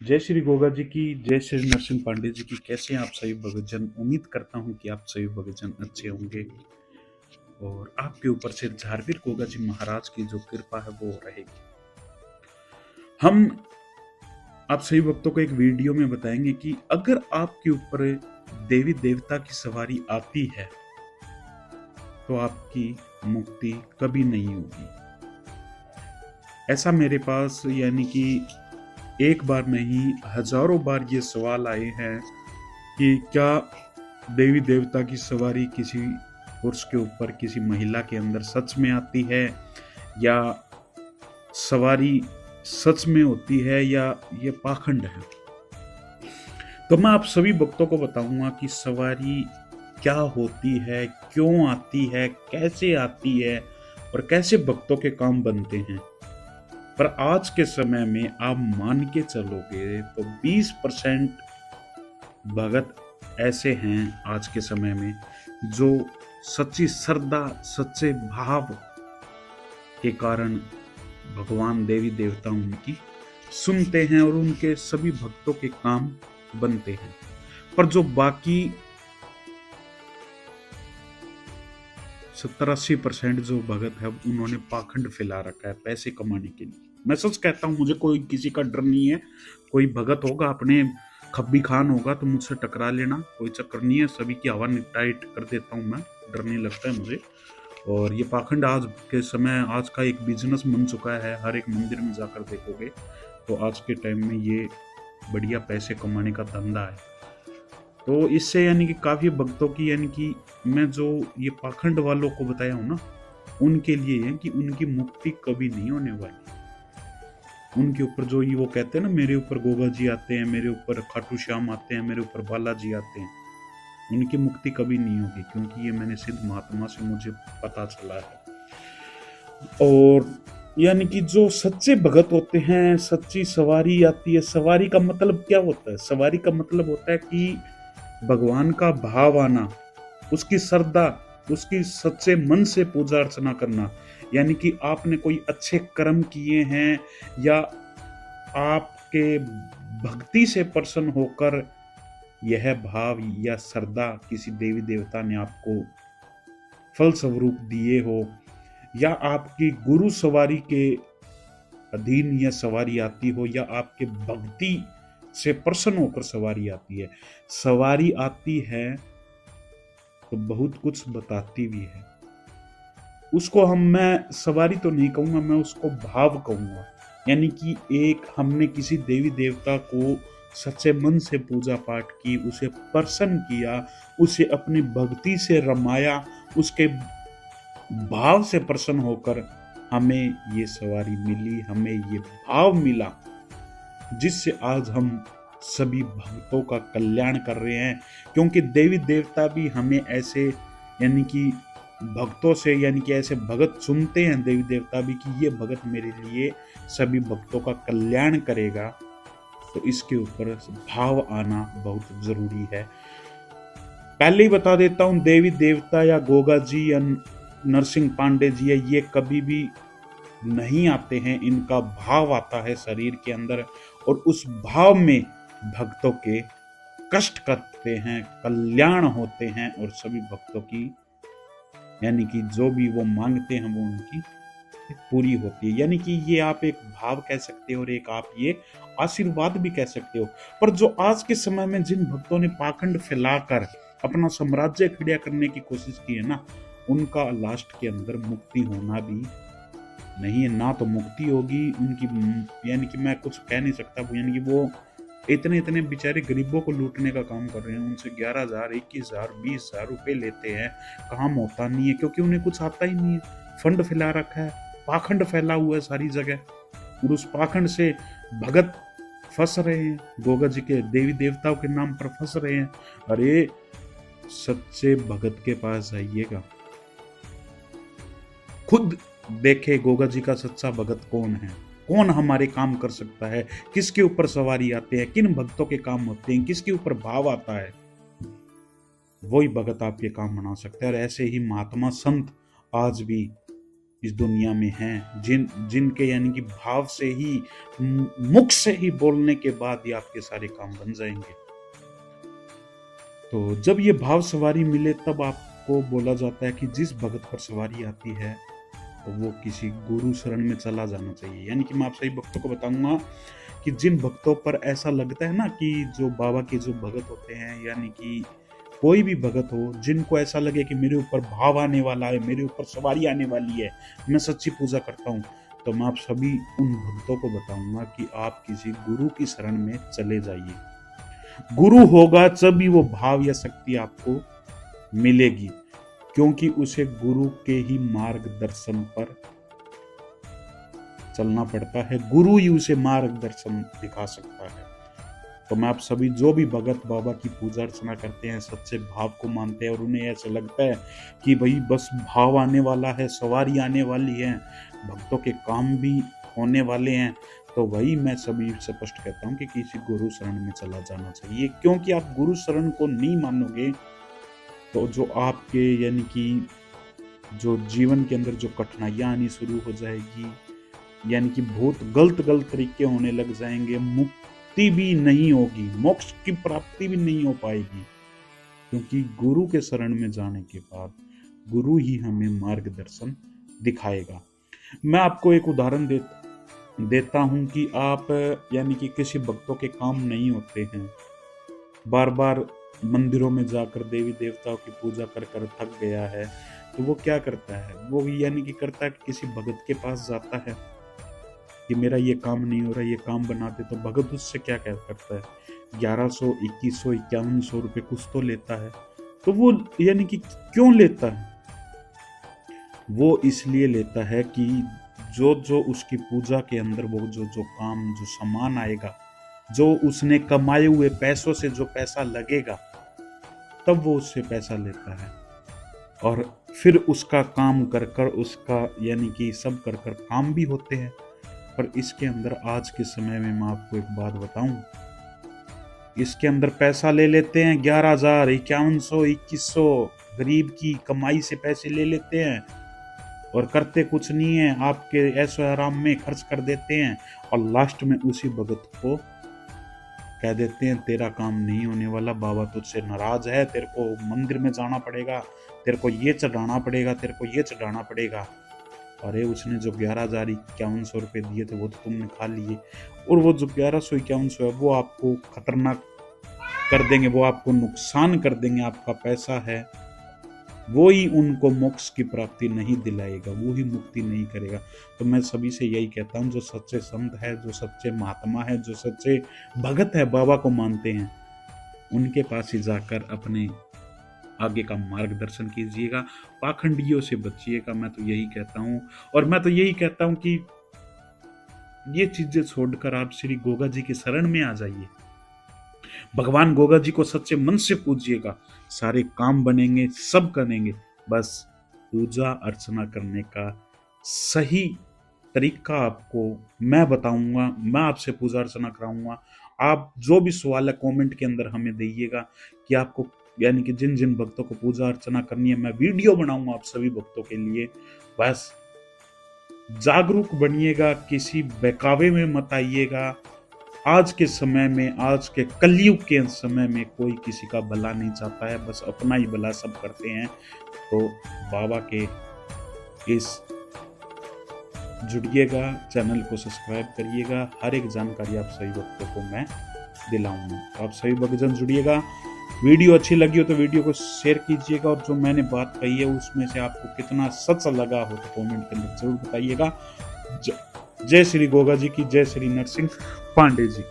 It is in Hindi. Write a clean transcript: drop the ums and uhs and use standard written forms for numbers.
जय श्री गोगा जी की, जय श्री नरसिंह पांडे जी की। कैसे हैं आप सभी भक्तजन? उम्मीद करता हूं कि आप सभी भक्तजन अच्छे होंगे और आपके ऊपर से झारवीर गोगा जी महाराज की जो कृपा है वो रहेगी। हम आप सभी भक्तों को एक वीडियो में बताएंगे कि अगर आपके ऊपर देवी देवता की सवारी आती है तो आपकी मुक्ति कभी नहीं होगी। ऐसा मेरे पास यानी कि एक बार नहीं हजारों बार ये सवाल आए हैं कि क्या देवी देवता की सवारी किसी पुरुष के ऊपर, किसी महिला के अंदर सच में आती है, या सवारी सच में होती है, या ये पाखंड है। तो मैं आप सभी भक्तों को बताऊंगा कि सवारी क्या होती है, क्यों आती है, कैसे आती है और कैसे भक्तों के काम बनते हैं। पर आज के समय में आप मान के चलोगे तो 20% भगत ऐसे हैं आज के समय में जो सच्ची श्रद्धा, सच्चे भाव के कारण भगवान देवी देवता उनकी सुनते हैं और उनके सभी भक्तों के काम बनते हैं। पर जो बाकी 70-80% जो भगत है उन्होंने पाखंड फैला रखा है पैसे कमाने के लिए। मैं सच कहता हूं, मुझे कोई किसी का डर नहीं है। कोई भगत होगा, अपने खब्बी खान होगा तो मुझसे टकरा लेना, कोई चक्कर नहीं है। सभी की हवा टाइट कर देता हूं मैं, डर नहीं लगता है मुझे। और ये पाखंड आज के समय, आज का एक बिजनेस बन चुका है। हर एक मंदिर में जाकर देखोगे तो आज के टाइम में ये बढ़िया पैसे कमाने का धंधा है। तो इससे यानी कि काफी भक्तों की, यानी कि मैं जो ये पाखंड वालों को बताया हूं ना, उनके लिए है कि उनकी मुक्ति कभी नहीं होने वाली। उनके ऊपर जो ये वो कहते हैं ना, मेरे ऊपर गोगा जी आते हैं, मेरे ऊपर खाटू श्याम आते हैं, मेरे ऊपर बालाजी आते हैं, उनकी मुक्ति कभी नहीं होगी, क्योंकि ये मैंने सिद्ध महात्मा से मुझे पता चला है। और यानी कि जो सच्चे भगत होते हैं, सच्ची सवारी आती है। सवारी का मतलब क्या होता है? सवारी का मतलब होता है कि भगवान का भाव आना, उसकी श्रद्धा, उसकी सच्चे मन से पूजा अर्चना करना। यानी कि आपने कोई अच्छे कर्म किए हैं या आपके भक्ति से प्रसन्न होकर यह भाव या श्रद्धा किसी देवी देवता ने आपको फल स्वरूप दिए हो, या आपकी गुरु सवारी के अधीन यह सवारी आती हो, या आपके भक्ति से प्रसन्न होकर सवारी आती है। सवारी आती है तो बहुत कुछ बताती भी है। उसको मैं सवारी तो नहीं कहूंगा, मैं उसको भाव कहूंगा। यानी कि एक हमने किसी देवी देवता को सच्चे मन से पूजा पाठ की, उसे प्रसन्न किया, उसे अपनी भक्ति से रमाया, उसके भाव से प्रसन्न होकर हमें ये सवारी मिली, हमें ये भाव मिला, जिससे आज हम सभी भक्तों का कल्याण कर रहे हैं। क्योंकि देवी देवता भी हमें ऐसे, यानी कि भक्तों से, यानी कि ऐसे भगत सुनते हैं देवी देवता भी कि ये भगत मेरे लिए सभी भक्तों का कल्याण करेगा। तो इसके ऊपर भाव आना बहुत जरूरी है। पहले ही बता देता हूं, देवी देवता या गोगा जी या नरसिंह पांडे जी है, ये कभी भी नहीं आते हैं। इनका भाव आता है शरीर के अंदर, और उस भाव में भक्तों के कष्ट करते हैं, कल्याण होते हैं, और सभी भक्तों की, यानी कि जो भी वो मांगते हैं वो उनकी पूरी होती है। यानी कि ये आप एक भाव कह सकते हो और एक आप ये आशीर्वाद भी कह सकते हो। पर जो आज के समय में जिन भक्तों ने पाखंड फैलाकर अपना साम्राज्य खड़ा करने की कोशिश की है ना, उनका लास्ट के अंदर मुक्ति होना भी नहीं है। ना तो मुक्ति होगी उनकी, यानी कि मैं कुछ कह नहीं सकता। यानी कि वो इतने इतने बेचारे गरीबों को लूटने का काम कर रहे हैं। उनसे 11,000, 21,000, 20,000 रुपए लेते हैं, काम होता नहीं है, क्योंकि उन्हें कुछ आता ही नहीं है। फंड फैला रखा है, पाखंड फैला हुआ है सारी जगह, और उस पाखंड से भगत फंस रहे हैं, गोगा जी के देवी देवताओं के नाम पर फंस रहे हैं। अरे सच्चे भगत के पास जाइएगा, खुद देखे गोगा जी का सच्चा भगत कौन है, कौन हमारे काम कर सकता है, किसके ऊपर सवारी आते हैं, किन भक्तों के काम होते हैं, किसके ऊपर भाव आता है, वही भगत आपके काम बना सकता है। और ऐसे ही महात्मा संत आज भी इस दुनिया में हैं, जिनके यानी कि भाव से ही, मुख से ही बोलने के बाद ही आपके सारे काम बन जाएंगे। तो जब ये भाव सवारी मिले तब आपको बोला जाता है कि जिस भगत पर सवारी आती है तो वो किसी गुरु शरण में चला जाना चाहिए। यानी कि मैं आप सभी भक्तों को बताऊंगा कि जिन भक्तों पर ऐसा लगता है ना कि जो बाबा के जो भगत होते हैं, यानी कि कोई भी भगत हो, जिनको ऐसा लगे कि मेरे ऊपर भाव आने वाला है, मेरे ऊपर सवारी आने वाली है, मैं सच्ची पूजा करता हूँ, तो मैं आप सभी उन भक्तों को बताऊंगा कि आप किसी गुरु की शरण में चले जाइए। गुरु होगा तभी वो भाव या शक्ति आपको मिलेगी, क्योंकि उसे गुरु के ही मार्गदर्शन पर चलना पड़ता है। गुरु ही उसे मार्गदर्शन दिखा सकता है। तो मैं आप सभी जो भी भगत बाबा की पूजा अर्चना करते हैं, सच्चे भाव को मानते हैं और उन्हें ऐसा लगता है कि भाई बस भाव आने वाला है, सवारी आने वाली है, भक्तों के काम भी होने वाले हैं, तो वही मैं सभी से स्पष्ट कहता हूँ कि किसी गुरु शरण में चला जाना चाहिए। क्योंकि आप गुरु शरण को नहीं मानोगे तो जो आपके यानी कि जो जीवन के अंदर जो कठिनाइयाँ आनी शुरू हो जाएगी, यानी कि बहुत गलत तरीके होने लग जाएंगे, मुक्ति भी नहीं होगी, मोक्ष की प्राप्ति भी नहीं हो पाएगी। क्योंकि गुरु के शरण में जाने के बाद गुरु ही हमें मार्गदर्शन दिखाएगा। मैं आपको एक उदाहरण देता हूं कि आप यानी कि किसी भक्तों के काम नहीं होते हैं, बार बार मंदिरों में जाकर देवी देवताओं की पूजा कर कर थक गया है, तो वो क्या करता है, वो यानी कि करता है कि किसी भगत के पास जाता है कि मेरा ये काम नहीं हो रहा, ये काम बना दे। तो भगत उससे क्या करता है, 1100, 2100, 5100 रुपये कुछ तो लेता है। तो वो यानी कि क्यों लेता है, वो इसलिए लेता है कि जो उसकी पूजा के अंदर वो जो काम, जो सामान आएगा, जो उसने कमाए हुए पैसों से जो पैसा लगेगा, तब वो उससे पैसा लेता है और फिर उसका काम कर कर उसका यानी कि सब कर कर काम भी होते हैं। पर इसके अंदर आज के समय में मैं आपको एक बात बताऊं, इसके अंदर पैसा ले लेते हैं 11,000, 5100, 2100, गरीब की कमाई से पैसे ले लेते हैं और करते कुछ नहीं है, आपके ऐशो आराम में खर्च कर देते हैं और लास्ट में उसी भगत को कह देते हैं तेरा काम नहीं होने वाला, बाबा तुझसे नाराज है, तेरे को मंदिर में जाना पड़ेगा, तेरे को ये चढ़ाना पड़ेगा, तेरे को ये चढ़ाना पड़ेगा। अरे उसने जो 11,000, 5100 रुपये दिए थे वो तो तुमने खा लिए, और वो जो 1100, 5100 है वो आपको खतरनाक कर देंगे, वो आपको नुकसान कर देंगे। आपका पैसा है वो ही उनको मोक्ष की प्राप्ति नहीं दिलाएगा, वो ही मुक्ति नहीं करेगा। तो मैं सभी से यही कहता हूँ, जो सच्चे संत है, जो सच्चे महात्मा है, जो सच्चे भगत है, बाबा को मानते हैं, उनके पास ही जाकर अपने आगे का मार्गदर्शन कीजिएगा, पाखंडियों से बचिएगा। मैं तो यही कहता हूँ, और मैं तो यही कहता हूँ कि ये चीजें छोड़कर आप श्री गोगा जी की शरण में आ जाइए, भगवान गोगा जी को सच्चे मन से पूजिएगा, सारे काम बनेंगे, सब करेंगे। बस पूजा अर्चना करने का सही तरीका आपको मैं बताऊंगा, मैं आपसे पूजा अर्चना कराऊंगा। आप जो भी सवाल है कमेंट के अंदर हमें दीजिएगा कि आपको यानी कि जिन जिन भक्तों को पूजा अर्चना करनी है, मैं वीडियो बनाऊंगा आप सभी भक्तों के लिए। बस जागरूक बनिएगा, किसी बहकावे में मत आइएगा। आज के समय में, आज के कलयुग के समय में कोई किसी का भला नहीं चाहता है, बस अपना ही भला सब करते हैं। तो बाबा के इस जुड़िएगा, चैनल को सब्सक्राइब करिएगा, हर एक जानकारी आप सभी भक्तों को मैं दिलाऊंगा। तो आप सभी भक्तजन जुड़िएगा। वीडियो अच्छी लगी हो तो वीडियो को शेयर कीजिएगा, और जो मैंने बात कही है उसमें से आपको कितना सच लगा हो तो कमेंट के अंदर जरूर बताइएगा। जय श्री गोगा जी की, जय श्री नरसिंह पांडे जी।